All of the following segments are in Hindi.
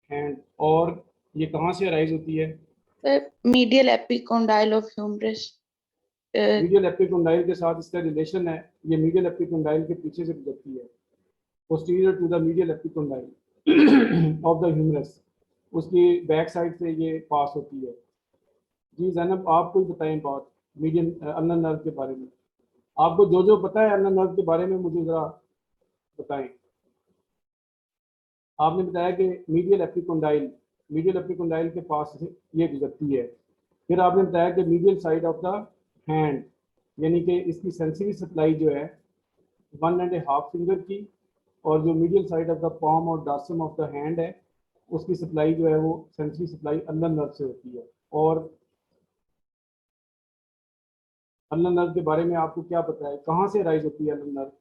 हैंड, और ये कहाँ से अराइज होती है? Medial epicondyle of humerus. Medial epicondyle के साथ इसका रिलेशन है, ये मीडियल एपिकोंडाइल के पीछे से गुजरती है, posterior to the medial epicondyle of the humerus, उसकी बैक साइड से ये पास होती है। जी ज़ैनब, आप कोई बताएं बात मीडियन अल्नर नर्व के बारे में। आपको जो जो पता है अल्नर नर्व के बारे में मुझे ज़रा बताएं। आपने बताया कि मीडियल एपिकोंडाइल के पास से ये गुजरती है। फिर आपने बताया कि medial side of the hand, यानी कि इसकी सेंसरी सप्लाई जो है 1.5 फिंगर की, और जो medial side of the palm और डार्सम ऑफ द हैंड है, उसकी सप्लाई जो है वो सेंसरी सप्लाई अल्नर नर्व से होती है। और अल्नर नर्व के बारे में आपको क्या पता है, कहाँ से राइज होती है अल्नर नर्व?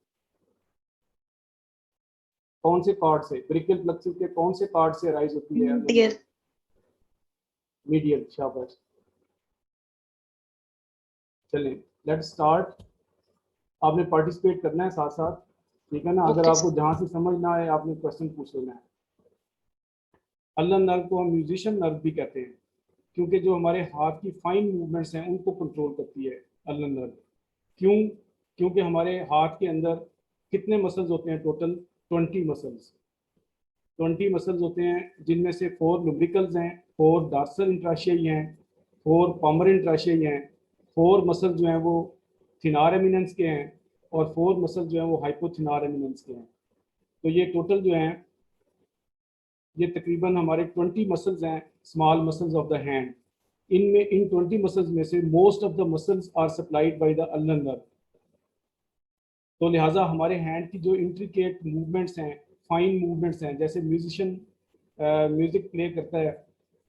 कौन से कार्ड से, ब्रेकियल प्लेक्सस के कौन से कार्ड से राइज होती है? मीडियल। शाबाश, चलें लेट्स स्टार्ट। आपने पार्टिसिपेट करना है साथ साथ, ठीक है ना? अगर आपको जहां से समझ ना आए आपने क्वेश्चन पूछ लेना है। अल्नर नर्व को हम म्यूजिशियन नर्व भी कहते हैं, क्योंकि जो हमारे हाथ की फाइन मूवमेंट्स हैं उनको कंट्रोल करती है अल्नर नर्व। क्यों? क्योंकि हमारे हाथ के अंदर कितने मसल्स होते हैं? टोटल 20 मसल्स होते हैं, जिनमें से 4 लुब्रिकल्स हैं, 4 डार्सल इंट्राशियाई हैं, 4 पामर इंट्राशियाई हैं, 4 मसल जो हैं वो थिनार एमिनेंस के हैं, और 4 मसल जो हैं वो हाइपोथिनार एमिनेंस के हैं। तो ये टोटल जो हैं ये तकरीबन हमारे 20 मसल्स हैं, small muscles of the hand. इन 20 मसल्स में से most of the muscles are supplied by the ulnar nerve. तो लिहाजा हमारे हैंड की जो इंट्रिकेट मूवमेंट्स हैं, फाइन मूवमेंट्स हैं, जैसे म्यूजिशियन म्यूजिक प्ले करता है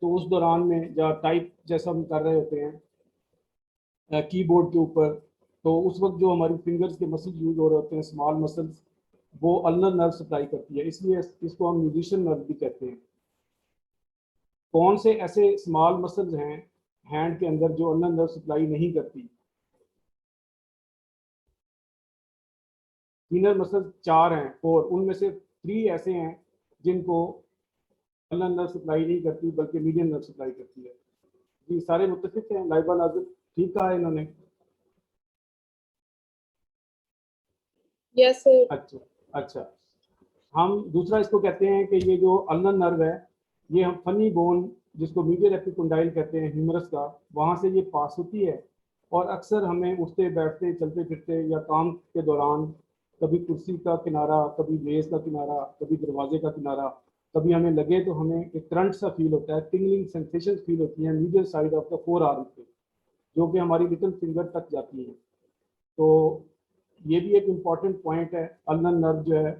तो उस दौरान में या टाइप जैसा हम कर रहे होते हैं कीबोर्ड के ऊपर, तो उस वक्त जो हमारी फिंगर्स के मसल यूज हो रहे होते हैं, स्मॉल मसल्स, वो अल्नर नर्व सप्लाई करती है, इसलिए इसको हम म्यूजिशियन नर्व भी कहते हैं। कौन से ऐसे स्मॉल मसल्स हैं हैंड के अंदर जो अल्नर नर्व सप्लाई नहीं करती? इनर मसल 4 हैं, 4, उनमें से 3 ऐसे हैं जिनको अल्नर नर्व सप्लाई नहीं करती बल्कि मीडियन नर्व सप्लाई करती है। जी सारे मुत्तफिक हैं? लाइबा नाज़िम ठीक कहा है इन्होंने? Yes sir. अच्छा अच्छा, हम दूसरा इसको कहते हैं कि ये जो अल्नर नर्व है, ये हम फनी बोन जिसको मीडियल एपिकोंडाइल कहते हैं ह्यूमरस का, वहाँ से ये पास होती है, और अक्सर हमें उठते बैठते चलते फिरते या काम के दौरान कभी कुर्सी का किनारा, कभी मेज़ का किनारा, कभी दरवाजे का किनारा, कभी हमें लगे तो हमें एक करंट सा फील होता है, टिंगलिंग सेंसेशन फील होती है medial side of the 4 arm पे, जो कि हमारी लिटिल फिंगर तक जाती है। तो ये भी एक इम्पॉर्टेंट पॉइंट है। अल्नर नर्व जो है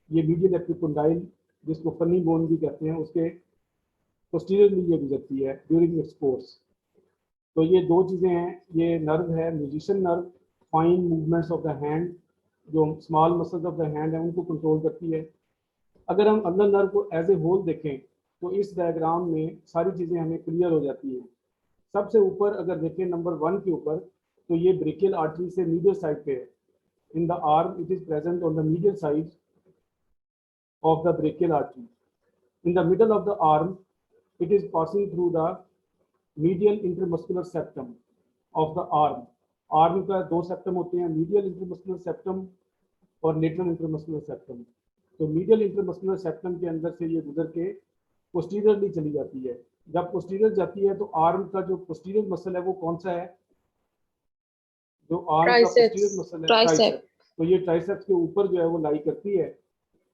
ये मीडियल एपिकोंडाइल जिसको फनी बोन भी कहते हैं उसके पोस्टीरियरली ये गुजरती है ड्यूरिंग इट्स कोर्स। तो ये 2 चीज़ें हैं, ये नर्व है musician nerve, fine movements of the hand, जो small muscles of the hand है उनको कंट्रोल करती है। अगर हम अल्नर नर्व को एज ए होल देखें तो इस डायग्राम में सारी चीज़ें हमें क्लियर हो जाती हैं। सबसे ऊपर अगर देखें नंबर 1 के ऊपर, तो ये ब्रेकियल आर्टरी से मीडियल साइड पे है। In the arm it is present on the medial side of the brachial artery. In the middle of the arm, it is passing through the medial intermuscular septum of the arm. Arm का 2 सेप्टम होते हैं, मीडियल इंटरमस्कुलर सेप्टम और लेटरल इंटरमस्कुलर सेप्टम। तो मीडियल इंटरमस्कुलर सेप्टम के अंदर से ये गुजर के पोस्टीरियरली चली जाती है। जब पोस्टीरियर जाती है तो आर्म का जो पोस्टीरियर मसल है वो कौन सा है? जो आर्म का पोस्टीरियर मसल है ट्राइसेप। तो ये ट्राइसेप्स के ऊपर जो है वो लाई करती है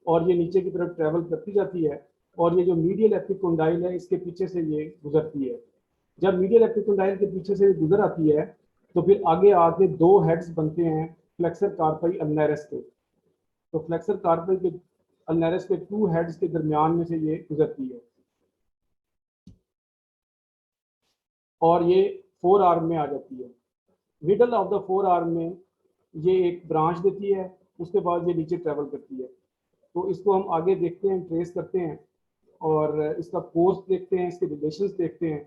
और ये नीचे की तरफ ट्रेवल करती जाती है, और ये जो मीडियल एपिकोंडाइल है इसके पीछे से ये गुजरती है। जब मीडियल एपिकोंडाइल के पीछे से गुजर आती है तो फिर आगे आके 2 हेड्स बनते हैं फ्लेक्सर कार्पाई अल्नैरिस के। तो फ्लेक्सर कार्पाई के अल्नैरिस के 2 हेड्स के दरमियान में से ये गुजरती है और ये 4 आर्म में आ जाती है। मिडल ऑफ द 4 आर्म में ये एक ब्रांच देती है, उसके बाद ये नीचे ट्रेवल करती है। तो इसको हम आगे देखते हैं, ट्रेस करते हैं और इसका कोर्स देखते हैं, इसके रिलेशंस देखते हैं।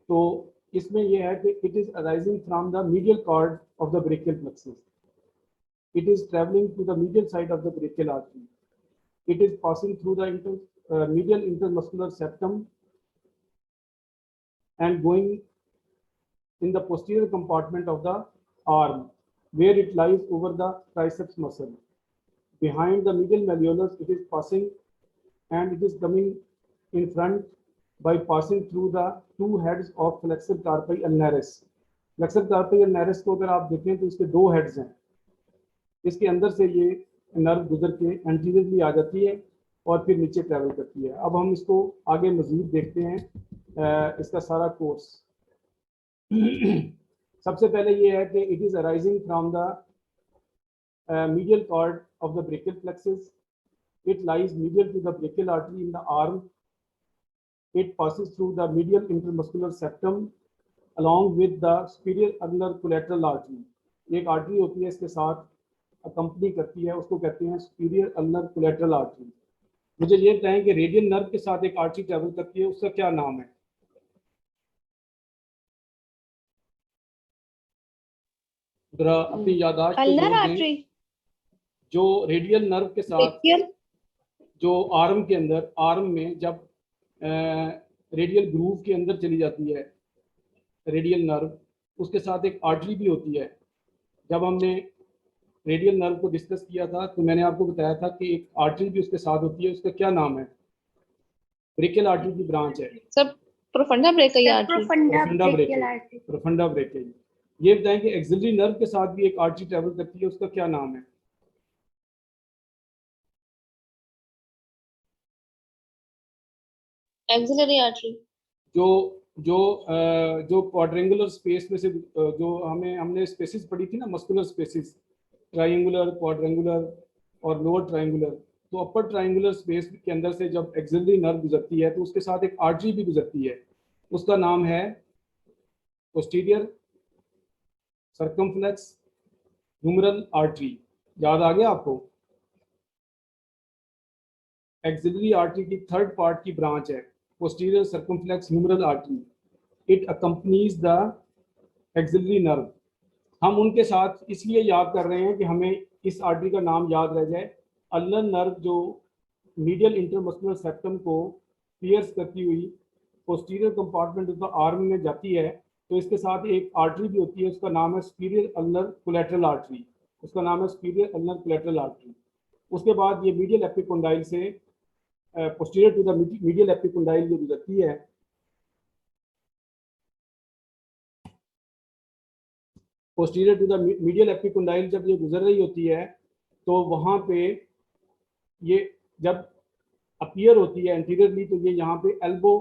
तो इसमें यह है कि it is arising from the medial cord of the brachial plexus, it is travelling to the medial side of the brachial artery, it is passing through the medial intermuscular septum and going in the posterior compartment of the arm, where it lies over the triceps muscle. Behind the medial malleolus, it is passing and it is coming in front by passing through the two heads of flexor carpi ulnaris. Flexor carpi ulnaris को अगर आप देखें तो इसके दो हेड्स हैं. इसके अंदर से ये नर्व गुजर के एंटीरियरली आ जाती है और फिर नीचे ट्रैवल करती है. अब हम इसको आगे मजीद देखते हैं इसका सारा कोर्स. सबसे पहले ये है कि it is arising from the medial cord of the brachial plexus. It lies medial to the brachial artery in the arm. It passes through the medial intermuscular septum along with the superior ulnar collateral artery. एक आर्टरी होती है इसके साथ अकम्पनी करती है, उसको कहते हैं superior ulnar collateral artery. मुझे ये बताएं कि रेडियल नर्व के साथ एक आर्टरी ट्रैवल करती है, उसका क्या नाम है? जरा अपनी याददाश्त पे जोर दें. जो रेडियल नर्व के साथ जो आर्म के अंदर, आर्म में जब रेडियल ग्रूव के अंदर चली जाती है रेडियल नर्व, उसके साथ एक आर्टरी भी होती है. जब हमने रेडियल नर्व को डिस्कस किया था तो मैंने आपको बताया था कि एक आर्टरी भी उसके साथ होती है, उसका क्या नाम है? ब्रेकियल आर्टरी की ब्रांच है सब profunda brachial artery. Profunda brachial. ये बताएं कि एक्सिलरी नर्व के साथ भी एक आर्टरी ट्रैवल करती है, उसका क्या नाम है? Axillary artery. जो जो जो क्वाड्रेंगुलर स्पेस में से जो हमने स्पेसिस पढ़ी थी ना, मस्कुलर स्पेसिस, ट्रायंगुलर, क्वाड्रेंगुलर और लोअर ट्रायंगुलर. तो अपर ट्रायंगुलर स्पेस के अंदर से जब एक्सिलरी नर्व गुजरती है तो उसके साथ एक आर्टरी भी गुजरती है, उसका नाम है पोस्टीरियर सर्कमफ्लेक्स ह्यूमरल आर्टरी. याद आ गया आपको? एक्सिलरी आर्टरी की थर्ड पार्ट की ब्रांच है posterior circumflex humeral artery. It accompanies the axillary nerve. हम उनके साथ इसलिए याद कर रहे हैं कि हमें इस आर्टरी का नाम याद रह जाए. अल्नर नर्व जो मीडियल इंटरमस्कुलर सेप्टम को पियर्स करती हुई posterior compartment of the arm में जाती है, तो इसके साथ एक आर्टरी भी होती है, उसका नाम है सुपीरियर अल्नर कोलैटरल आर्टरी. उसका नाम है सुपीरियर अल्नर कोलैटरल आर्टरी. उसके बाद ये मीडियल एपिकोंडाइल से posterior to the medial epicondyle जो गुजरती है, posterior to the medial epicondyle जब ये गुजर रही होती है तो वहाँ पे ये जब अपीयर होती है एंटीरियरली तो ये यहाँ पे एल्बो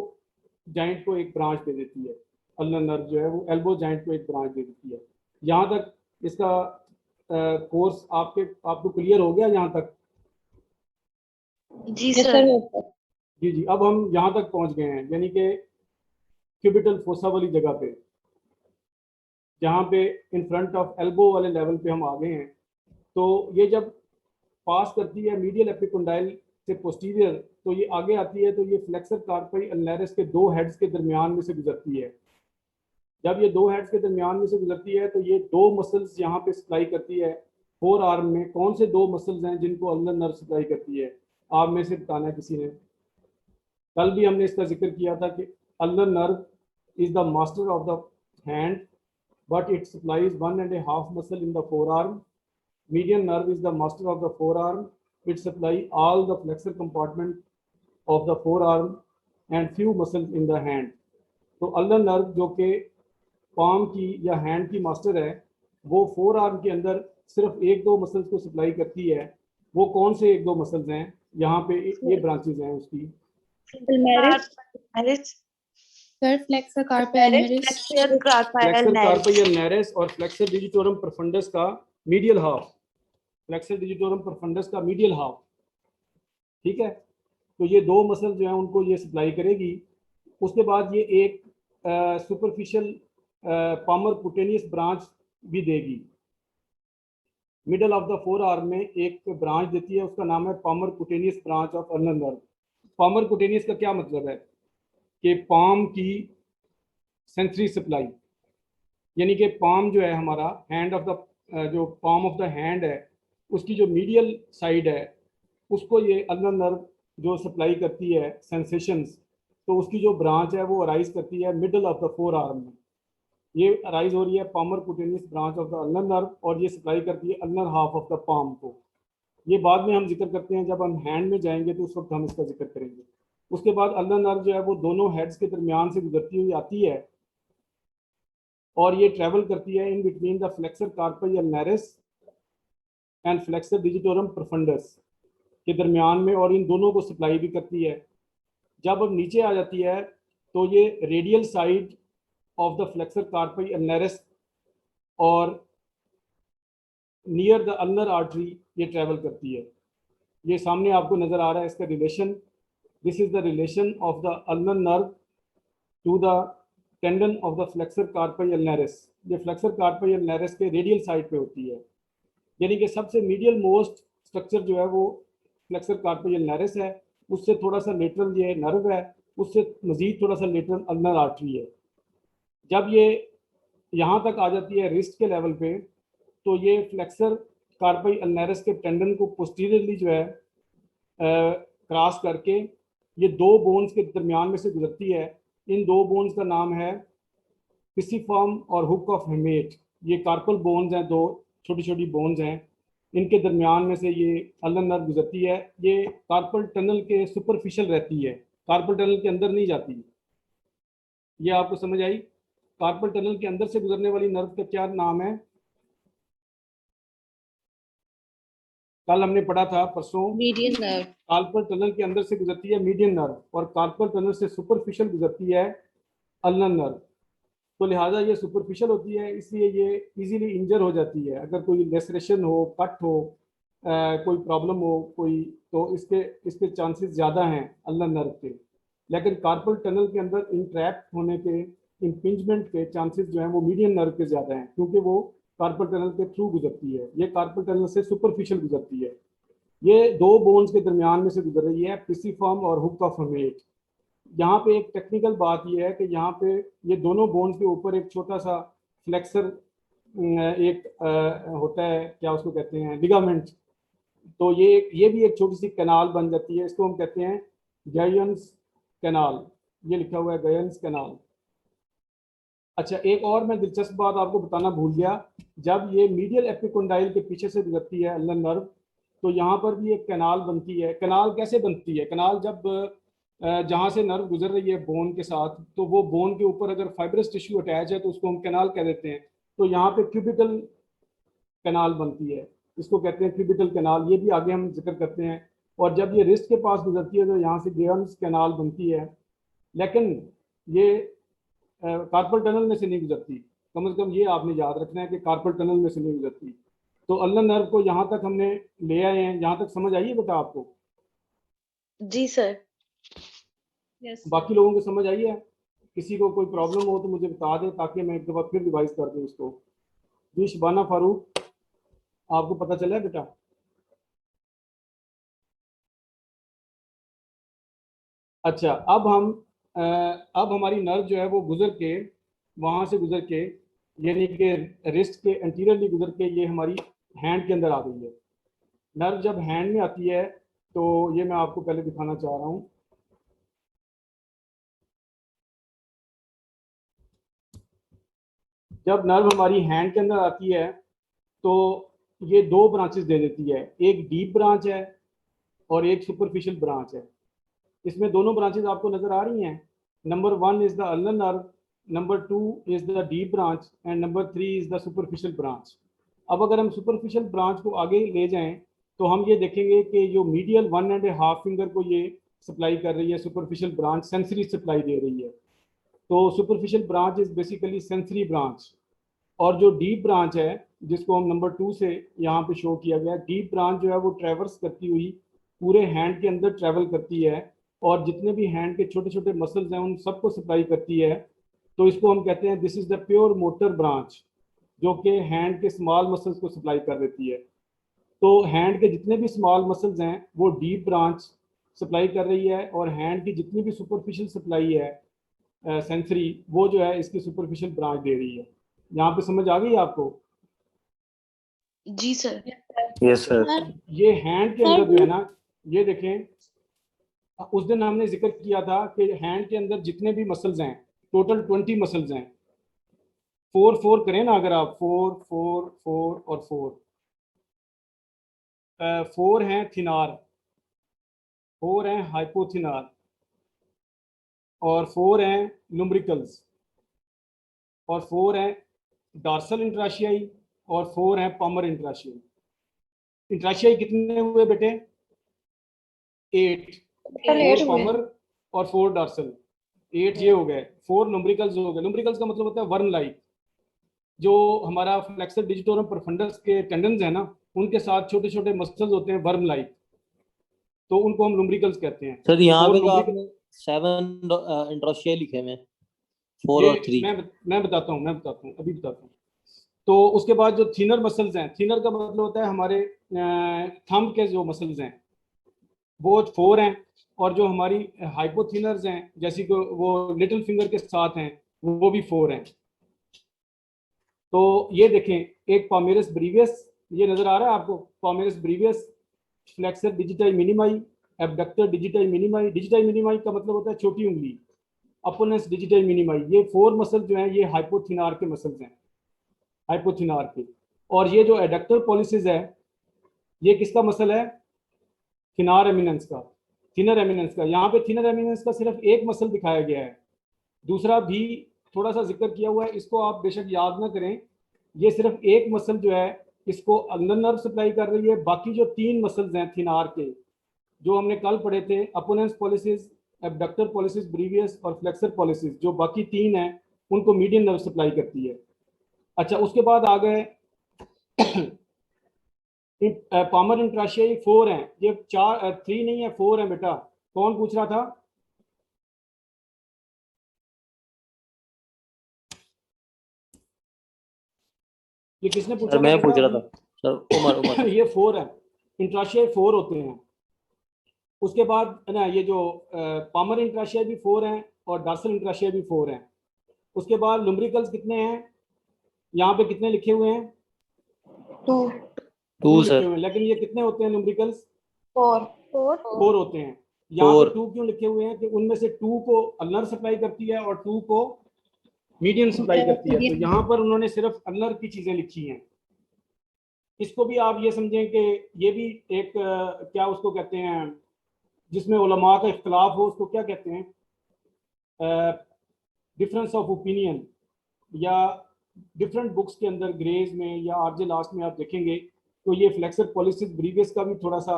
जॉइंट को एक ब्रांच दे देती है. अल्नर नर्व जो है वो एल्बो जॉइंट को एक ब्रांच दे देती है. यहाँ तक इसका कोर्स आपको क्लियर हो गया यहाँ तक? जी सर. जी. अब हम यहाँ तक पहुँच गए हैं, यानी कि क्यूबिटल फोसा वाली जगह पे, जहाँ पे इन फ्रंट ऑफ एल्बो वाले लेवल पे हम आ गए हैं. तो ये जब पास करती है मीडियल एपिकोंडाइल से पोस्टीरियर तो ये आगे आती है, तो ये फ्लेक्सर कार्पी अल्नारिस के दो हेड्स के दरमियान में से गुजरती है. जब ये दो हेड्स के दरमियान में से गुजरती है तो ये दो मसल्स यहाँ पे सप्लाई करती है फोर आर्म में. कौन से दो मसल्स हैं जिनको अल्नर नर्व सप्लाई करती है? आप में से बताना है किसी ने? कल भी हमने इसका जिक्र किया था कि ulnar nerve is the master of the hand but it supplies 1.5 muscle in the forearm. Median nerve is the master of the forearm. It supplies all the flexor compartment of the forearm and few muscles in the hand. तो अल्नर नर्व जो कि पाम की या हैंड की मास्टर है, वो फोर आर्म के अंदर सिर्फ एक दो मसल्स को सप्लाई करती है. वो कौन से एक दो मसल्स हैं? यहाँ पे ये ब्रांचेज हैं उसकी. सर फ्लेक्सर कार्पी अल्नारिस और फ्लेक्सर डिजिटोरम प्रोफंडस का medial half. Flexor digitorum profundis का मीडियल हाफ. ठीक है. तो ये दो मसल जो है उनको ये सप्लाई करेगी. उसके बाद ये एक सुपरफिशियल पामर कुटेनियस ब्रांच भी देगी. Middle of the forearm में एक ब्रांच देती है, उसका नाम है palmar cutaneous branch of ulnar nerve. Palmar cutaneous का क्या मतलब है? कि पाम की सेंसरी सप्लाई, यानी कि पाम जो है हमारा हैंड ऑफ द जो पाम ऑफ द हैंड है उसकी जो मीडियल साइड है उसको ये अल्नर नर्व जो सप्लाई करती है सेंसेशंस, तो उसकी जो ब्रांच है वो अराइज करती है middle of the forearm में। ये अराइज हो रही है palmar cutaneous branch of the ulnar nerve, और ये सप्लाई करती है ulnar half of the palm को। ये बाद में हम जिक्र करते हैं, जब हम हैंड में जाएंगे तो उस वक्त हम इसका जिक्र करेंगे। उसके बाद अल्नर नर्व जो है वो दोनों हेड्स के दरमियान से गुजरती हुई आती है, और ये ट्रेवल करती है in between the flexor carpi ulnaris and flexor digitorum profundus के दरमियान में, और इन दोनों को सप्लाई भी करती है। जब अब नीचे आ जाती है तो ये radial side of the flexor carpi ulnaris और नियर द अल्नर आर्टरी ये ट्रेवल करती है। ये सामने आपको नजर आ रहा है इसका relation. This is the relation of the ulnar nerve to the tendon of the flexor carpi ulnaris. ये फ्लेक्सर कार्पी अल्नरिस के रेडियल साइड पे होती है, यानी कि सबसे मीडियल मोस्ट स्ट्रक्चर जो है वो फ्लेक्सर कार्पी अल्नरिस है, उससे थोड़ा सा लेटरल ये नर्व है, उससे मजीद थोड़ा सा लेटरल अल्नर आर्टरी है। जब ये यहाँ तक आ जाती है रिस्ट के लेवल पे, तो ये फ्लेक्सर कार्पी अल्नरिस के टेंडन को पोस्टीरियरली जो है क्रॉस करके ये दो बोन्स के दरमियान में से गुजरती है। इन दो बोन्स का नाम है पिसिफॉर्म और हुक ऑफ हेमेट। ये कार्पल बोन्स हैं, दो छोटी छोटी बोन्स हैं, इनके दरमियान में से ये अल्नर नर्व गुजरती है। ये कार्पल टनल के सुपरफिशियल रहती है, कार्पल टनल के अंदर नहीं जाती। ये आपको समझ आई? कार्पल टनल के अंदर से गुजरने वाली नर्व का क्या नाम है? कल हमने पढ़ा था परसों, मीडियन नर्व। कार्पल टनल के अंदर से गुजरती है मीडियन नर्व, और कार्पल टनल से सुपरफिशियल गुजरती है अल्नर नर्व। तो लिहाजा ये सुपरफिशियल होती है, इसलिए ये इजीली इंजर हो जाती है। अगर कोई लेसरेशन हो, कट हो, कोई प्रॉब्लम हो कोई, तो इसके चांसेस ज़्यादा हैं अल्नर नर्व के। लेकिन कार्पल टनल के अंदर इंट्रैप होने के, इम्पिंजमेंट के चांसेस जो हैं वो मीडियन नर्व के ज़्यादा हैं, क्योंकि वो कार्पल टनल के थ्रू गुजरती है। ये कार्पल टनल से सुपरफिशियल गुजरती है। ये दो बोन्स के दरमियान में से गुजर रही है, पिसिफॉर्म और हुक ऑफ हेमेट। यहाँ पे एक टेक्निकल बात यह है कि यहाँ पे ये दोनों बोन्स के ऊपर एक छोटा सा फ्लेक्सर एक होता है, क्या उसको कहते हैं, लिगामेंट। तो ये भी एक छोटी सी कैनाल बन जाती है, इसको हम कहते हैं गायन्स कैनाल। ये लिखा हुआ है गायन्स कैनाल। अच्छा, एक और मैं दिलचस्प बात आपको बताना भूल गया। जब ये मीडियल एपिकोंडाइल के पीछे से गुजरती है अल्नर नर्व, तो यहाँ पर भी एक कैनाल बनती है। कैनाल कैसे बनती है? कैनाल जब जहाँ से नर्व गुजर रही है बोन के साथ, तो वो बोन के ऊपर अगर फाइब्रस टिश्यू अटैच है तो उसको हम कैनाल कह देते हैं। तो यहाँ पे क्यूबिटल कैनाल बनती है, इसको कहते हैं क्यूबिटल कैनाल। ये भी आगे हम जिक्र करते हैं। और जब ये रिस्ट के पास गुजरती है तो यहाँ से गेयर्स कैनाल बनती है। लेकिन ये कार्पल टनल में से नहीं गुजरती। कम से कम ये आपने याद रखना है कि कार्पल टनल में से नहीं गुजरती। तो अल्नर नर्व को यहाँ तक हमने ले आए हैं। यहाँ तक समझ आई है बेटा आपको? जी सर। यस। बाकी लोगों को समझ आई है? किसी को कोई प्रॉब्लम हो तो मुझे बता दें, ताकि मैं एक दफ़ा फिर रिवाइज कर दूँ इसको। जी शबाना फारूक, आपको पता चला है बेटा? अच्छा, अब हमारी नर्व जो है वो गुजर के, वहाँ से गुजर के, यानी कि रिस्ट के एंटीरियरली गुजर के ये हमारी हैंड के अंदर आ गई है। नर्व जब हैंड में आती है तो ये मैं आपको पहले दिखाना चाह रहा हूँ। जब नर्व हमारी हैंड के अंदर आती है तो ये दो ब्रांचेस दे देती है, एक डीप ब्रांच है और एक सुपरफिशियल ब्रांच है। इसमें दोनों ब्रांचेस आपको नजर आ रही हैं। Number 1 is the ulnar nerve, number 2 is the deep branch, and number 3 is the superficial branch. अब अगर हम सुपरफिशियल ब्रांच को आगे ले जाएं तो हम ये देखेंगे कि जो मीडियल 1.5 फिंगर को ये सप्लाई कर रही है, सुपरफिशियल ब्रांच सेंसरी सप्लाई दे रही है। तो superficial branch is basically sensory branch. और जो डीप ब्रांच है, जिसको हम नंबर 2 से यहाँ पे शो किया गया, डीप ब्रांच जो है वो ट्रेवर्स करती हुई पूरे हैंड के अंदर ट्रेवल करती है, और जितने भी हैंड के छोटे छोटे मसल्स हैं उन सबको सप्लाई करती है। तो इसको हम कहते हैं this is the pure motor branch, जो कि हैंड के स्मॉल मसल्स को सप्लाई कर देती है। तो हैंड के जितने भी स्मॉल मसल्स हैं वो डीप ब्रांच सप्लाई कर रही है, और हैंड की जितनी भी सुपरफिशियल सप्लाई है सेंसरी, वो जो है इसकी सुपरफिशियल ब्रांच दे रही है। यहाँ पे समझ आ गई आपको? जी सर। Yes sir. ये हैंड के अंदर जो है ना, ये देखें, उस दिन हमने जिक्र किया था कि हैंड के अंदर जितने भी मसल्स हैं, टोटल 20 मसल्स हैं। 4 करें ना, अगर आप 4 और 4 हैं थिनार, 4 हैं हाइपोथिनार, और 4 हैं लुम्ब्रिकल्स, और 4 हैं डॉर्सल इंट्राशियाई, और 4 हैं पामर इंट्राशियाई। इंट्राशियाई कितने हुए बेटे? 8। 4 पामर और 4 डॉर्सल, 8 ये हो गए। 4 लुम्ब्रिकल्स हो गए। लुम्ब्रिकल्स का मतलब होता है वर्म लाइक। जो हमारा फ्लेक्सर डिजिटोरम परफंडस के टेंडन्स है ना, उनके साथ छोटे छोटे मसल्स होते हैं वर्म लाइक, तो उनको हम लुम्ब्रिकल्स कहते हैं। सर यहाँ पे तो लुम्ब्रिकल आपने 7 इंट्रोशिया लिखे हुए, 4 ये और 3। मैं बताता हूँ, अभी बताता हूँ। तो उसके बाद जो थिनर मसल्स हैं, थिनर का मतलब होता है हमारे थंब के जो मसल्स हैं वो 4 हैं, और जो हमारी हाइपोथिनर्स हैं जैसे कि वो लिटिल फिंगर के साथ हैं वो भी 4 हैं। तो ये देखें, एक पामेरस ब्रीवियस, ये नजर आ रहा है आपको? Palmaris brevis, flexor digiti minimi, abductor digiti minimi. Digiti minimi का मतलब होता है छोटी उंगली। Opponens digiti minimi. ये 4 मसल जो हैं ये हाइपोथिनार के मसल्स हैं, हाइपोथिनार के। और ये जो एडक्टर पॉलिसिस है ये किसका मसल है? थिनार एमिनेंस का, थिनर एमिनेंस का। यहाँ पे थिनर एमिनेंस का सिर्फ एक मसल दिखाया गया है, दूसरा भी थोड़ा सा जिक्र किया हुआ है, इसको आप बेशक याद ना करें। ये सिर्फ एक मसल जो है इसको अंदर नर्व सप्लाई कर रही है। बाकी जो 3 मसल्स हैं थिनार के, जो हमने कल पढ़े थे, अपोनेंस पॉलिसिस, एबडक्टर पॉलिसिस ब्रीवियस और फ्लेक्सर पॉलिसिस, जो बाकी 3 हैं उनको मीडियन नर्व सप्लाई करती है। अच्छा, उसके बाद आ गए पामर इंट्राशियाई 4 हैं। ये 3 नहीं है, 4 है बेटा। कौन पूछ रहा था? ये किसने पूछा सर था मैं बेटा पूछ रहा अभी? था सर, उमर। ये 4 है, इंट्राशियाई 4 होते हैं। उसके बाद है ना, ये जो पामर इंट्राशियाई भी 4 हैं और डॉर्सल इंट्राशियाई भी 4 हैं। उसके बाद लुम्ब्रिकल्स कितने हैं? यहाँ पे कितने लिखे हुए हैं? 2 2 लिखे सर। हुए हैं, लेकिन ये कितने होते हैं लुम्ब्रिकल्स? 4 4 होते हैं। यहाँ पे 4। 2 क्यों लिखे हुए हैं? कि उनमें से 2 को अल्नर सप्लाई करती है और 2 को मीडियम सप्लाई करती है। तो यहाँ पर उन्होंने सिर्फ अल्नर की चीजें लिखी हैं। इसको भी आप ये समझें कि ये भी एक क्या उसको कहते हैं, जिसमें उलमा का इख्तलाफ हो, उसको क्या कहते हैं? डिफरेंस ऑफ ओपिनियन, या डिफरेंट बुक्स के अंदर ग्रेज में या आरजे लास्ट में आप देखेंगे तो ये फ्लेक्सर पॉलिसिस ब्रीवियस का भी थोड़ा सा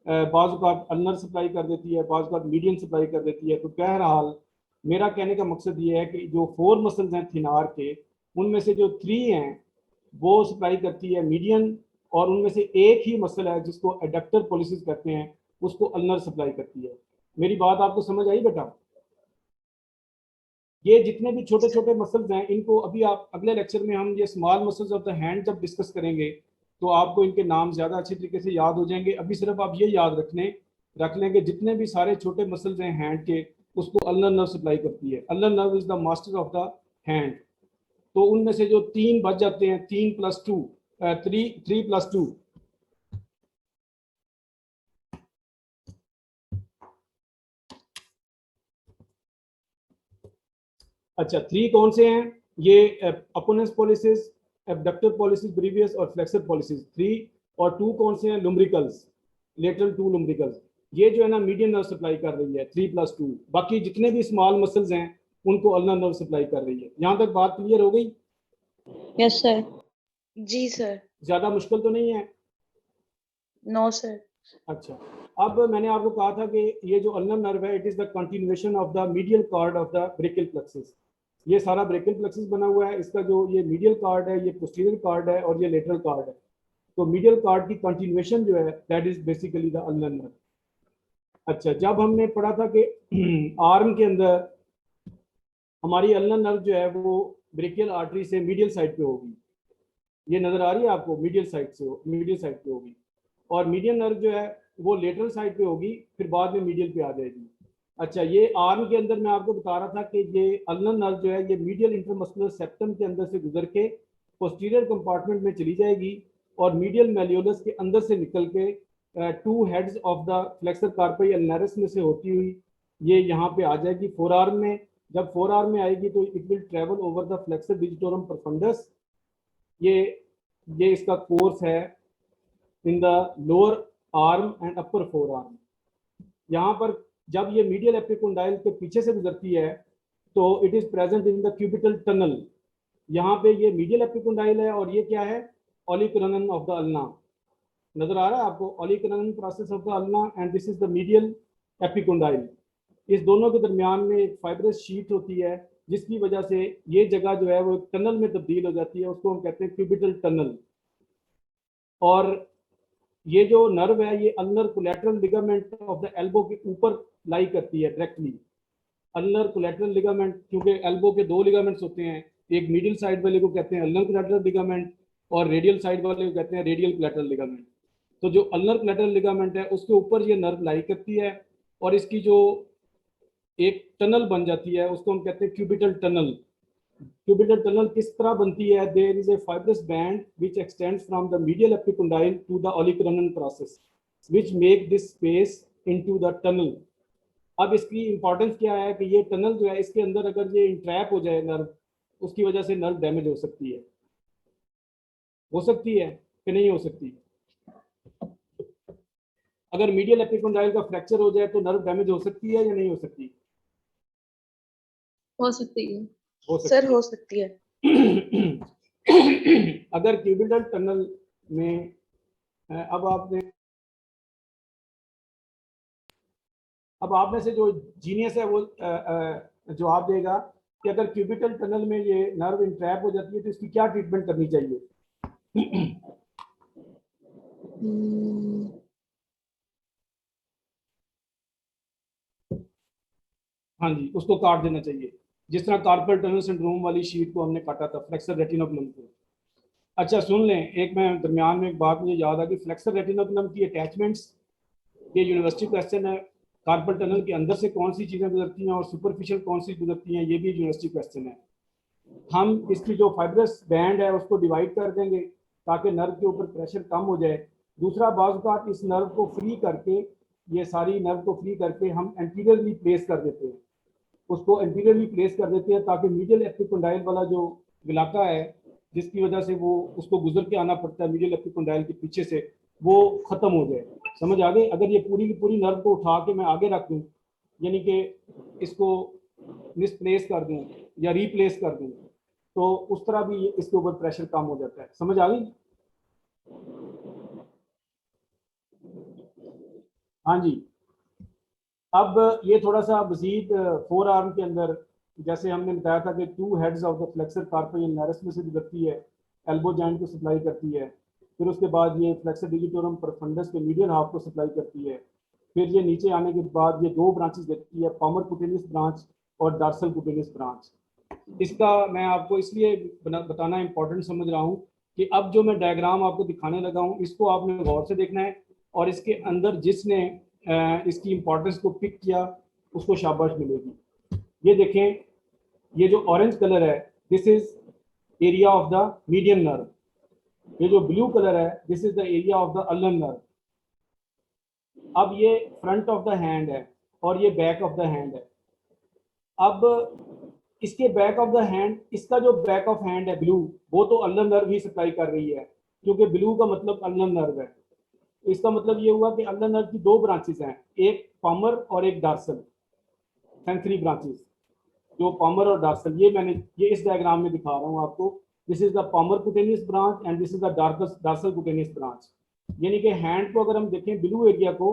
बाज़ औक़ात अल्नर सप्लाई कर देती है, बाज़ औक़ात मीडियम सप्लाई कर देती है। तो बहरहाल मेरा कहने का मकसद ये है कि जो 4 मसल्स हैं थिनार के, उनमें से जो 3 हैं वो सप्लाई करती है मीडियन, और उनमें से एक ही मसल है जिसको एडक्टर पॉलिसिस कहते हैं, उसको अल्नर सप्लाई करती है। मेरी बात आपको समझ आई बेटा? ये जितने भी छोटे छोटे मसल्स हैं इनको अभी आप अगले लेक्चर में हम ये small muscles of the hand जब डिस्कस करेंगे तो आपको इनके नाम ज्यादा अच्छी तरीके से याद हो जाएंगे। अभी सिर्फ आप ये याद रख लें कि जितने भी सारे छोटे मसल्स हैं हैंड के, उसको अल्नर नर्व सप्लाई करती है। Ulnar nerve is the master of the hand. तो उनमें से जो 3 बच जाते हैं, 3 + 2, 3 + 2, अच्छा 3 कौन से हैं? ये अपोनेंस पॉलिसिस, एबडक्टर पॉलिसिस ब्रीवियस और फ्लेक्सर पॉलिसिस 3। और 2 कौन से हैं? लुम्ब्रिकल्स, लेटरल 2 लुम्ब्रिकल्स। ये जो है ना मीडियम नर्व सप्लाई कर रही है 3 + 2। बाकी जितने भी स्मॉल मसल्स हैं उनको अल्नर नर्व सप्लाई कर रही है। यहाँ तक बात क्लियर हो गई? Yes, sir. जी सर। ज्यादा मुश्किल तो नहीं है? No sir. अच्छा, अब मैंने आपको कहा था कि ये जो अल्नर नर्व है, it is the continuation of the medial cord of the brachial plexus. ये सारा ब्रेकियल प्लेक्सस बना हुआ है। इसका जो ये मीडियल कार्ड है, ये पोस्टीरियर कार्ड है और ये लेटरल कार्ड है। तो मीडियल कार्ड की कंटिन्यूएशन जो है that is basically the ulnar nerve. अच्छा, जब हमने पढ़ा था कि आर्म के अंदर हमारी अल्नर नर्व जो है वो ब्रेकियल आर्टरी से मीडियल साइड पे होगी। ये नजर आ रही है आपको? मीडियल साइड पे होगी। और मीडियन नर्व जो है वो लेटरल साइड पे होगी, फिर बाद में मीडियल पे आ जाएगी। अच्छा, ये आर्म के अंदर मैं आपको बता रहा था कि ये अल्नर नर्व जो है ये मीडियल इंटरमस्कुलर सेप्टम के अंदर से गुजर के पोस्टीरियर कंपार्टमेंट में चली जाएगी और मीडियल मेलियोलस के अंदर से निकल के two heads of the flexor कार्पी अल्नारिस में से होती हुई ये यहाँ पे आ जाएगी फोर आर्म में। जब फोर आर्म में आएगी तो it will travel over the flexor digitorum profundis. ये इसका कोर्स है in the lower arm and upper four arm. यहाँ पर जब ये मीडियल एपिकोंडाइल के पीछे से गुजरती है तो it is present in the cubital tunnel. यहाँ पे ये मीडियल एपिकोंडाइल है और ये क्या है, ओलिकोरनन ऑफ द अल्ना। नजर आ रहा है आपको, olecranon process of the ulna and this is the medial epicondyle. इस दोनों के दरमियान में एक फाइब्रस शीट होती है जिसकी वजह से ये जगह जो है वो टनल में तब्दील हो जाती है, उसको हम कहते हैं क्यूबिटल टनल। और ये जो नर्व है ये ulnar collateral ligament of the elbow के ऊपर लाई करती है डायरेक्टली। अल्नर कोलैटरल लिगामेंट, क्योंकि एल्बो के दो लिगामेंट्स होते हैं, एक मिडिल साइड वाले को कहते हैं अल्नर कोलैटरल लिगामेंट और रेडियल साइड वाले को कहते हैं रेडियल कोलैटरल लिगामेंट। तो जो अल्नर कोलैटरल लिगामेंट है उसके ऊपर ये नर्व लाई करती है और इसकी जो एक टनल बन जाती है उसको हम कहते हैं क्यूबिटल टनल। क्यूबिटल टनल किस तरह बनती है, there is a fibrous band which extends from the medial epicondyle to the olecranon process which make this space into the tunnel. अब इसकी इंपॉर्टेंस क्या है कि ये टनल जो है इसके अंदर अगर ये इंट्रैप हो जाए नर्व, उसकी वजह से नर्व डैमेज हो सकती है कि नहीं हो सकती। अगर मीडियल एपिकोंडाइल का फ्रैक्चर हो जाए तो नर्व डैमेज हो सकती है या नहीं हो सकती? हो सकती है। सर हो सकती है। अगर क्यूबिटल टनल में अब आप में से जो जीनियस है वो जवाब देगा कि अगर क्यूबिटल टनल में ये नर्व इंट्रैप हो जाती है तो इसकी क्या ट्रीटमेंट करनी चाहिए? हाँ जी, उसको काट देना चाहिए, जिस तरह कार्पल टनल सिंड्रोम वाली शीट को हमने काटा था फ्लेक्सर रेटिनोकुलम को। अच्छा सुन लें, एक मैं दरमियान में एक बात मुझे याद आ गई, फ्लेक्सर रेटिनोकुलम की अटैचमेंट्स, ये यूनिवर्सिटी क्वेश्चन है। कार्पल टनल के अंदर से कौन सी चीज़ें गुजरती हैं और सुपरफिशियल कौन सी गुजरती हैं, ये भी यूनिवर्सिटी क्वेश्चन है। हम इसकी जो फाइब्रस बैंड है उसको डिवाइड कर देंगे ताकि नर्व के ऊपर प्रेशर कम हो जाए। दूसरा बाज़ का इस नर्व को फ्री करके, ये सारी नर्व को फ्री करके हम एंटीरियरली प्लेस कर देते हैं, उसको एंटीरियरली प्लेस कर देते हैं ताकि मीडियल एपिकोंडाइल वाला जो इलाका है जिसकी वजह से वो उसको गुजर के आना पड़ता है मीडियल एपिकोंडाइल के पीछे से, वो ख़त्म हो जाए। समझ आ गई? अगर ये पूरी की पूरी नर्व को उठा के मैं आगे रख दूँ, यानी कि इसको मिसप्लेस कर दूँ या रिप्लेस कर दूँ, तो उस तरह भी इसके ऊपर प्रेशर कम हो जाता है। समझ आ गई? हाँ जी। अब ये थोड़ा सा मजीद फोर आर्म के अंदर, जैसे हमने बताया था कि two heads of the flexor कार्पी अल्नारिस में से गुजरती है, एल्बो जॉइंट को सप्लाई करती है, फिर उसके बाद ये फ्लेक्सर डिजिटोरम प्रोफंडस के मीडियल हाफ को सप्लाई करती है, फिर ये नीचे आने के बाद ये दो ब्रांचेस देती है, पामर कुटेनियस ब्रांच और डार्सल कुटेनियस ब्रांच। इसका मैं आपको इसलिए बताना इंपॉर्टेंट समझ रहा हूँ कि अब जो मैं डायग्राम आपको दिखाने लगा हूँ इसको आपने गौर से देखना है और इसके अंदर जिसने इसकी इंपॉर्टेंस को पिक किया उसको शाबाश मिलेगी। ये देखें, ये जो ऑरेंज कलर है this is area of the median nerve, ये जो ब्लू कलर है this is the area of the ulnar nerve. अब ये फ्रंट ऑफ द हैंड है और ये बैक ऑफ द हैंड है। अब इसके बैक ऑफ द हैंड, इसका जो बैक ऑफ हैंड है ब्लू, वो तो अल्नर नर्व ही सप्लाई कर रही है क्योंकि ब्लू का मतलब अल्नर नर्व है। इसका मतलब ये हुआ कि अल्नर नर्व की दो ब्रांचेस हैं, एक पामर और एक डार्सल, सेंसरी ब्रांचेस, जो पामर और डार्सल, ये इस डायग्राम में दिखा रहा हूँ आपको। This is the palmar cutaneous branch and this is the dorsal cutaneous branch. यानी कि हैंड को अगर हम देखें ब्लू एरिया को,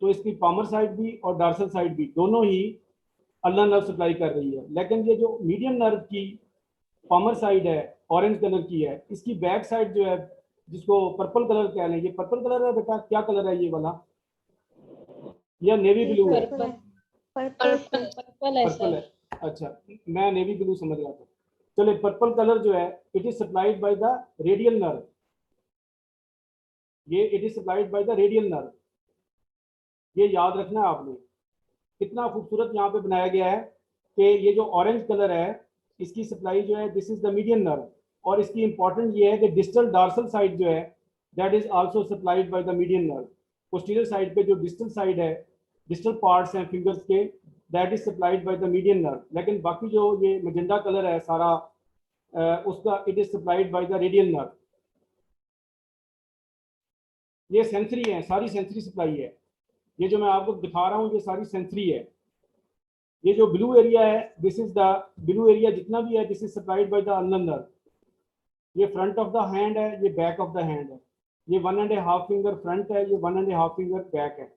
तो इसकी पामर साइड भी और डार्सल साइड भी दोनों ही अल्नर नर्व सप्लाई कर रही है। लेकिन ये जो मीडियन नर्व की पामर साइड है, ऑरेंज कलर की है, इसकी बैक साइड जो है जिसको पर्पल कलर कह लें, ये पर्पल कलर है बेटा, क्या कलर है ये वाला, या नेवी ब्लू है? पर्पल है। अच्छा, मैं नेवी ब्लू समझ रहा था। चले, पर्पल कलर जो है it is supplied by the radial nerve, ये it is supplied by the radial nerve. ये याद रखना है आपने, कितना खूबसूरत यहाँ पे बनाया गया है कि ये जो ऑरेंज कलर है इसकी सप्लाई जो है this is the median nerve, और इसकी इंपॉर्टेंट ये है कि डिस्टल डार्सल साइड जो है that is also supplied by the median nerve. Posterior side पे जो डिस्टल साइड है, डिस्टल पार्ट्स हैं फिंगर्स के, that is supplied by the median nerve. लेकिन बाकी जो ये मैजेंटा कलर है सारा उसका it is supplied by the radial nerve. ये सेंसरी है, सारी सेंसरी सप्लाई है। ये जो मैं आपको दिखा रहा हूँ ये सारी सेंसरी है। ये जो ब्लू एरिया है, this is the blue area जितना भी है, this is supplied by the ulnar nerve. ये फ्रंट ऑफ द हैंड है, ये बैक ऑफ द हैंड है। ये 1.5 फिंगर फ्रंट है, ये 1.5 फिंगर बैक है।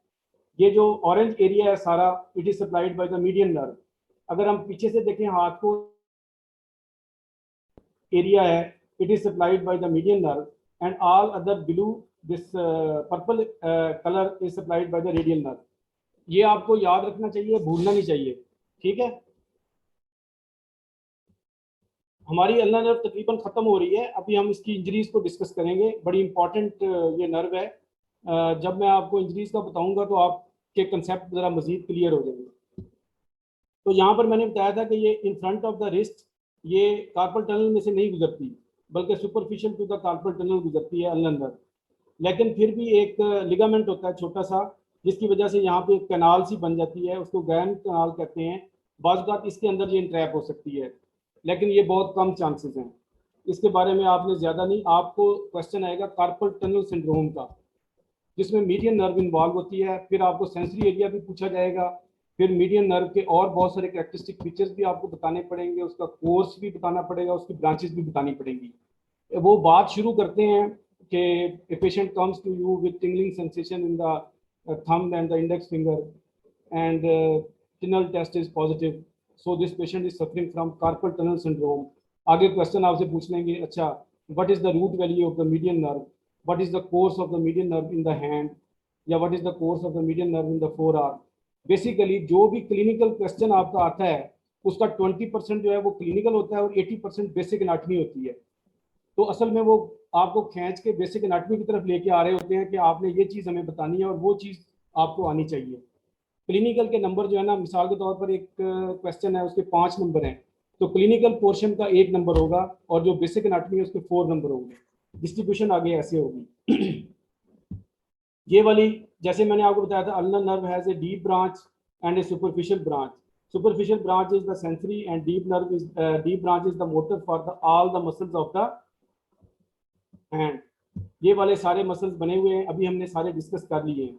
ये जो ऑरेंज एरिया है सारा, it is supplied by the median nerve. अगर हम पीछे से देखें हाथ को, एरिया है, it is supplied by the median nerve, and all other blue this purple colour is supplied by the radial nerve. ये आपको याद रखना चाहिए, भूलना नहीं चाहिए, ठीक है। हमारी अल्नर नर्व तकरीबन खत्म हो रही है, अभी हम इसकी इंजरीज को डिस्कस करेंगे। बड़ी इंपॉर्टेंट ये नर्व है। जब मैं आपको इंजरीज का बताऊंगा तो आपके कंसेप्ट ज़रा मजीद क्लियर हो जाएंगे। तो यहाँ पर मैंने बताया था कि ये in front of the wrist, ये कार्पल टनल में से नहीं गुजरती, बल्कि superficial to the carpal tunnel गुजरती है अल्नर नर्व। लेकिन फिर भी एक लिगामेंट होता है छोटा सा, जिसकी वजह से यहाँ पे एक कैनाल सी बन जाती है, उसको गैन कैनाल कहते हैं। बाज़ बात इसके अंदर ये इंट्रैप हो सकती है, लेकिन ये बहुत कम चांसेस हैं। इसके बारे में आपने ज़्यादा नहीं, आपको क्वेश्चन आएगा कार्पल टनल सिंड्रोम का, जिसमें मीडियन नर्व इन्वॉल्व होती है। फिर आपको सेंसरी एरिया भी पूछा जाएगा, फिर मीडियन नर्व के और बहुत सारे कैरेक्टरिस्टिक फीचर्स भी आपको बताने पड़ेंगे, उसका कोर्स भी बताना पड़ेगा, उसकी ब्रांचेस भी बतानी पड़ेंगी। वो बात शुरू करते हैं कि a patient comes to you with tingling sensation in the thumb and the index finger, and tunnel test is positive, so this patient is suffering from carpal tunnel syndrome. आगे क्वेश्चन आपसे पूछ लेंगे, अच्छा what is the root value of the median nerve, what is the course of the median nerve in the hand, या what is the course of the median nerve in the forearm. Basically जो भी क्लिनिकल क्वेश्चन आपका आता है उसका 20% जो है वो क्लिनिकल होता है और 80% बेसिक एनाटमी होती है। तो असल में वो आपको खींच के बेसिक एनाटमी की तरफ लेके आ रहे होते हैं कि आपने ये चीज़ हमें बतानी है और वो चीज़ आपको आनी चाहिए। क्लिनिकल के नंबर जो है ना, मिसाल के तौर पर एक क्वेश्चन है उसके 5 नंबर हैं, तो क्लिनिकल पोर्शन का 1 नंबर होगा और जो बेसिक एनाटमी है उसके 4 नंबर होंगे। डिस्ट्रीब्यूशन आगे ऐसे होगी। ये वाली जैसे मैंने आपको बताया था, ulnar nerve has a deep branch and A superficial branch. Superficial branch is the sensory and deep branch is the motor for the all the muscles of the hand. ये वाले सारे मसल्स बने हुए हैं, अभी हमने सारे डिस्कस कर लिए हैं।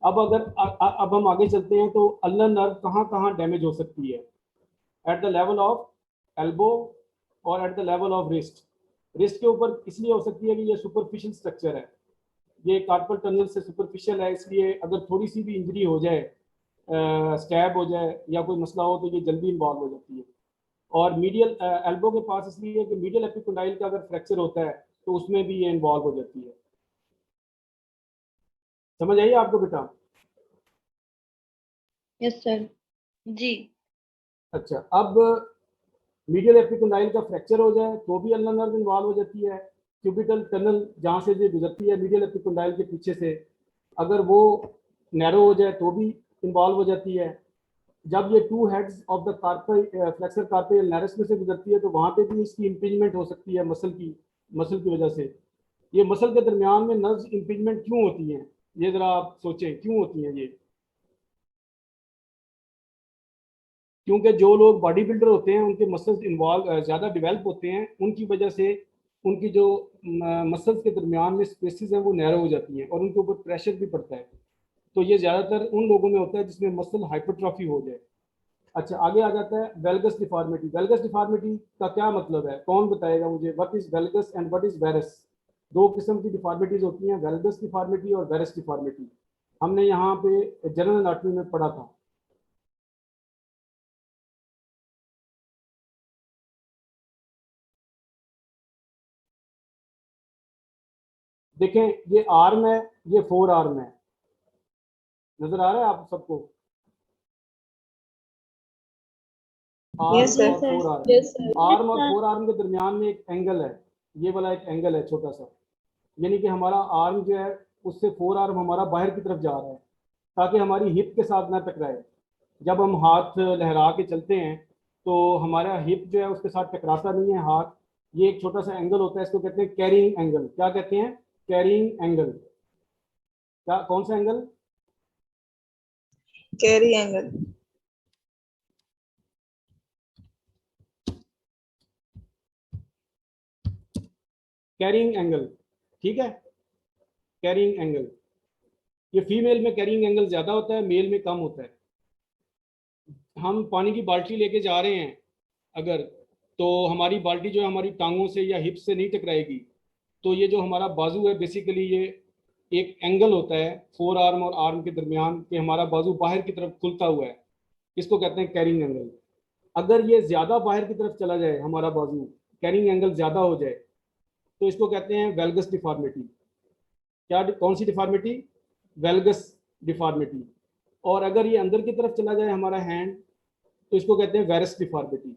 अब हम आगे चलते हैं तो अल्नर नर्व कहाँ कहाँ डैमेज हो सकती है। At the level of elbow और at the level of wrist. Wrist के ऊपर इसलिए हो सकती है कि ये सुपरफिशियल स्ट्रक्चर है, ये कार्पल टनल से सुपरफिशियल है, इसलिए अगर थोड़ी सी भी इंजरी हो जाए, स्टैब हो जाए या कोई मसला हो तो ये जल्दी इन्वॉल्व हो जाती है। और मीडियल एल्बो के पास इसलिए कि मीडियल एपिकोंडाइल का अगर फ्रैक्चर होता है तो उसमें भी ये इन्वॉल्व हो जाती है। समझ आइए आपको बेटा? Yes sir. जी। अच्छा, अब मीडियल एपिकोंडाइल का फ्रैक्चर हो जाए तो भी अल्नर नर्व इन्वॉल्व हो जाती है। क्यूबिटल टनल जहाँ से ये गुजरती है मीडियल एपिकोंडाइल के पीछे से, अगर वो नैरो हो जाए तो भी इन्वॉल्व हो जाती है। जब ये 2 heads of the carpal flexor carpi ulnaris में से गुजरती है तो वहाँ पे भी इसकी इम्पिंजमेंट हो सकती है मसल की वजह से। ये मसल के दरमियान में नर्व्स इम्पिंजमेंट क्यों होती हैं, ये ज़रा आप सोचें क्यों होती हैं ये। क्योंकि जो लोग बॉडी बिल्डर होते हैं उनके मसल्स इन्वॉल्व ज़्यादा डेवलप होते हैं, उनकी वजह से उनकी जो मसल्स के दरमियान में स्पेसिस हैं वो नैरो हो जाती हैं और उनके ऊपर प्रेशर भी पड़ता है। तो ये ज़्यादातर उन लोगों में होता है जिसमें मसल हाइपरट्रॉफी हो जाए। अच्छा, आगे आ जाता है वेल्गस डिफॉर्मिटी। वेल्गस डिफॉर्मिटी का क्या मतलब है, कौन बताएगा मुझे? What is valgus and what is varus? 2 किस्म की डिफॉर्मिटीज होती हैं, वेल्गस डिफॉर्मिटी और वेरस डिफॉर्मिटी। हमने यहाँ पे जनरल एनाटॉमी में पढ़ा था। देखें, ये आर्म है, ये 4 आर्म है, नजर आ रहा है आप सबको? Yes, sir. आर्म और 4 आर्म के दरमियान में एक एंगल है, ये वाला एक एंगल है छोटा सा, यानी कि हमारा आर्म जो है उससे 4 आर्म हमारा बाहर की तरफ जा रहा है ताकि हमारी हिप के साथ ना टकराए। जब हम हाथ लहरा के चलते हैं तो हमारा हिप जो है उसके साथ टकराता नहीं है हाथ। ये एक छोटा सा एंगल होता है, इसको कहते हैं कैरिंग एंगल। क्या कहते हैं? Carrying angle. क्या, कौन सा angle? Carry angle. Carrying angle, ठीक है, कैरिंग एंगल। ये फीमेल में कैरिंग एंगल ज्यादा होता है, मेल में कम होता है। हम पानी की बाल्टी लेके जा रहे हैं अगर, तो हमारी बाल्टी जो है हमारी टांगों से या हिप से नहीं टकराएगी। तो ये जो हमारा बाजू है बेसिकली ये एक एंगल होता है फोर आर्म और आर्म के दरमियान, कि हमारा बाजू बाहर की तरफ खुलता हुआ है, इसको कहते हैं कैरिंग एंगल। अगर ये ज्यादा बाहर की तरफ चला जाए हमारा बाजू, कैरिंग एंगल ज्यादा हो जाए, तो इसको कहते हैं वेल्गस डिफॉर्मिटी। क्या, कौन सी डिफॉर्मिटी? वेल्गस डिफॉर्मिटी। और अगर ये अंदर की तरफ चला जाए हमारा हैंड, तो इसको कहते हैं वेरस डिफॉर्मिटी।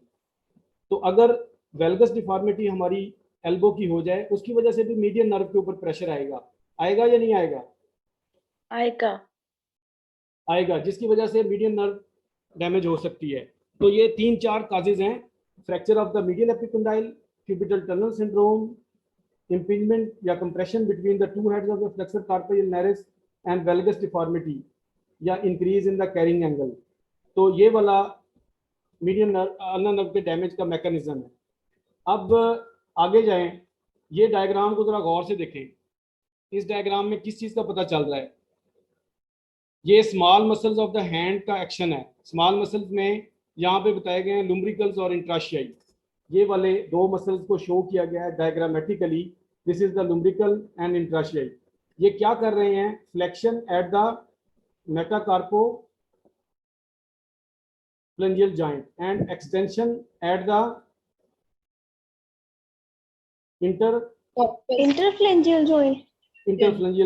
तो अगर वेल्गस डिफॉर्मिटी हमारी एल्बो की हो जाए, उसकी वजह से भी मीडियन नर्व के ऊपर प्रेशर आएगा। आएगा या नहीं आएगा? आएगा। आएगा, जिसकी वजह से मीडियन नर्व डैमेज हो सकती है। तो ये 3-4 काजेज हैं: fracture of the medial epicondyle, cubital tunnel syndrome, impingement या compression between the two heads of the flexor carpi ulnaris, and valgus deformity या increase in the carrying angle। तो ये वाला मीडियन नर्व अल्नर नर्व के डैमेज का मैकेनिज्म है। अब आगे जाएं, ये डायग्राम को जरा गौर से देखें। इस डायग्राम में किस चीज का पता चल रहा है? ये small muscles of the hand का एक्शन है। स्मॉल मसल्स में यहाँ पे बताए गए हैं लुम्ब्रिकल्स और इंट्राशियाई। ये वाले दो मसल्स को शो किया गया है diagrammatically. This is the lumbrical and interossei. ये क्या कर रहे हैं? Flexion at the metacarpophalangeal joint and extension at the interphalangeal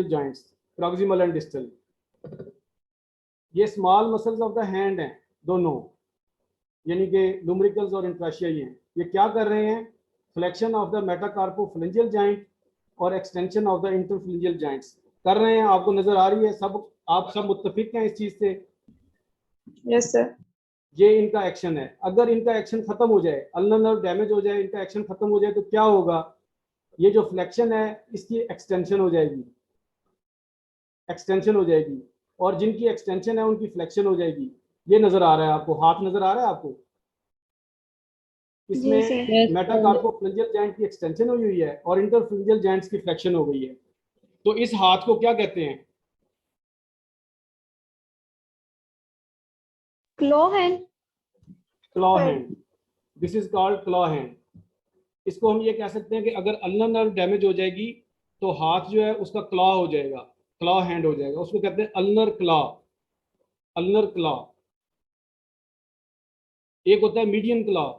joints, proximal and distal. ये small muscles of the hand हैं दोनों, यानी कि लुम्ब्रिकल्स और इंट्राशियाई हैं। ये क्या कर रहे हैं? Flexion of the metacarpophalangeal joint और extension of the interphalangeal joints कर रहे हैं। आपको नजर आ रही है? सब आप सब मुत्तफिक हैं इस चीज से? Yes sir. ये इनका एक्शन है। अगर इनका एक्शन खत्म हो जाए, अल्नर नर्व डैमेज हो जाए, इनका एक्शन खत्म हो जाए, तो क्या होगा? ये जो फ्लेक्शन है इसकी एक्सटेंशन हो जाएगी, एक्सटेंशन हो जाएगी, और जिनकी एक्सटेंशन है उनकी फ्लेक्शन हो जाएगी। ये नजर आ रहा है आपको? हाथ नजर आ रहा है आपको? इसमें मेटाकार्पोफ्लेंजियल जॉइंट की एक्सटेंशन हुई हुई है और इंटरफ्लेंजियल जॉइंट्स की फ्लेक्शन हो गई है। तो इस हाथ को क्या कहते हैं? Claw hand. Claw hand. This is called claw hand. इसको हम ये कह सकते हैं कि अगर अल्नर नर्व डैमेज हो जाएगी तो हाथ जो है उसका क्लॉ हो जाएगा, क्लॉ हैंड हो जाएगा। उसको कहते हैं अल्नर क्लॉ, अल्नर क्लॉ। एक होता है मीडियन क्लॉ,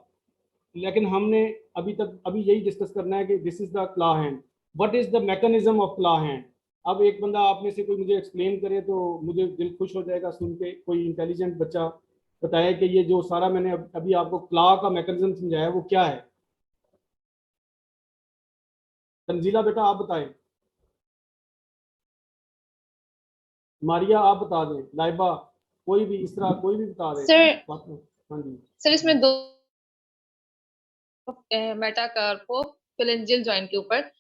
लेकिन हमने अभी यही डिस्कस करना है कि this is the claw hand. What is the mechanism of claw hand? अब एक बंदा आप में से कोई मुझे एक्सप्लेन करे तो मुझे दिल खुश हो जाएगा सुन के। कोई इंटेलिजेंट बच्चा बताए कि ये जो सारा मैंने अभी आपको क्लॉ का मैकेनिज्म समझाया वो क्या है। तंजीला बेटा आप बताएं, मारिया आप बता दें, लाइबा, कोई भी इस तरह कोई भी बता दे। सर, हाँ जी सर इसमें दो मेटाकार्पो फ्लेंजियल जॉइंट के ऊपर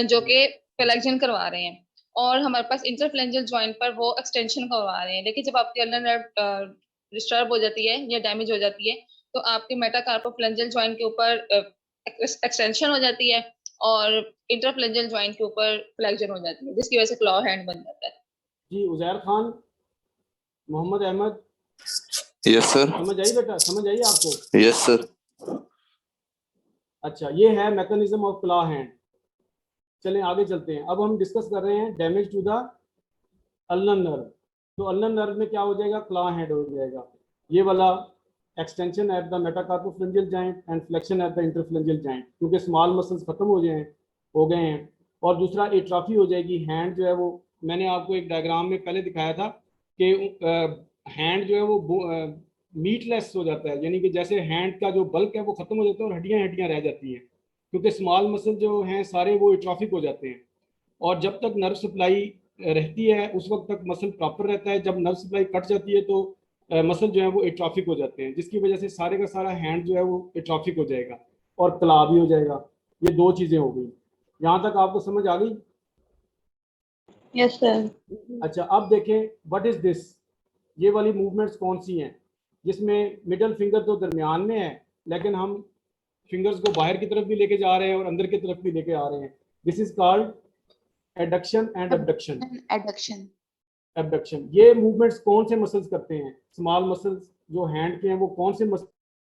जो कि फ्लेक्शन करवा रहे हैं, और हमारे पास इंटरफ्लेंजियल जॉइंट पर वो एक्सटेंशन करवा रहे हैं। लेकिन जब आपकी अल्नर नर्व डिस्टर्ब हो जाती है या डैमेज हो जाती है तो आपके मेटाकार्पोफ्लेंजियल जॉइंट के ऊपर एक्सटेंशन हो जाती है और इंटरफ्लेंजियल जॉइंट के ऊपर फ्लेक्शन हो जाती है, जिसकी वजह से क्लॉ हैंड बन जाता है। जी। उजैर खान, मोहम्मद अहमद। Yes sir. समझ आई बेटा? समझ आई आपको? Yes sir. अच्छा, ये है मैकेनिज्म ऑफ क्लॉ हैंड। चलें आगे चलते हैं। अब हम डिस्कस कर रहे हैं damage to the ulnar nerve. तो अल्नर नर्व में क्या हो जाएगा? क्लॉ हैंड हो जाएगा। ये वाला extension at the metacarpophalangeal joint and flexion at the interphalangeal joint, क्योंकि स्मॉल मसल्स खत्म हो गए हैं। और दूसरा एट्रॉफी हो जाएगी। हैंड जो है वो मैंने आपको एक डायग्राम में पहले दिखाया था कि हैंड जो है वो मीटलेस हो जाता है, यानी कि जैसे हैंड का जो बल्क है वो खत्म हो जाता है और हड्डियां हड्डियां रह जाती हैं, क्योंकि स्मॉल मसल जो हैं सारे वो एट्रॉफिक हो जाते हैं। और जब तक नर्व सप्लाई रहती है उस वक्त तक मसल प्रॉपर रहता है। जब नर्व सप्लाई कट जाती है तो मसल जो है वो एट्रॉफिक हो जाते हैं, जिसकी वजह से सारे का सारा हैंड जो है वो एट्रॉफिक हो जाएगा और क्लॉ भी हो जाएगा। ये दो चीज़ें हो गई। यहाँ तक आपको समझ आ गई? Yes, sir. अच्छा, अब देखें व्हाट इज दिस, ये वाली मूवमेंट्स कौन सी हैं जिसमें मिडल फिंगर तो दरमियान में है लेकिन हम फिंगर्स को बाहर की तरफ भी लेके जा रहे हैं और अंदर की तरफ भी लेके आ रहे हैं. This is called adduction and abduction. Adduction. Abduction, ये मूवमेंट्स कौन से मसल्स करते हैं? स्मॉल मसल्स जो हैंड के हैं वो कौन से मसल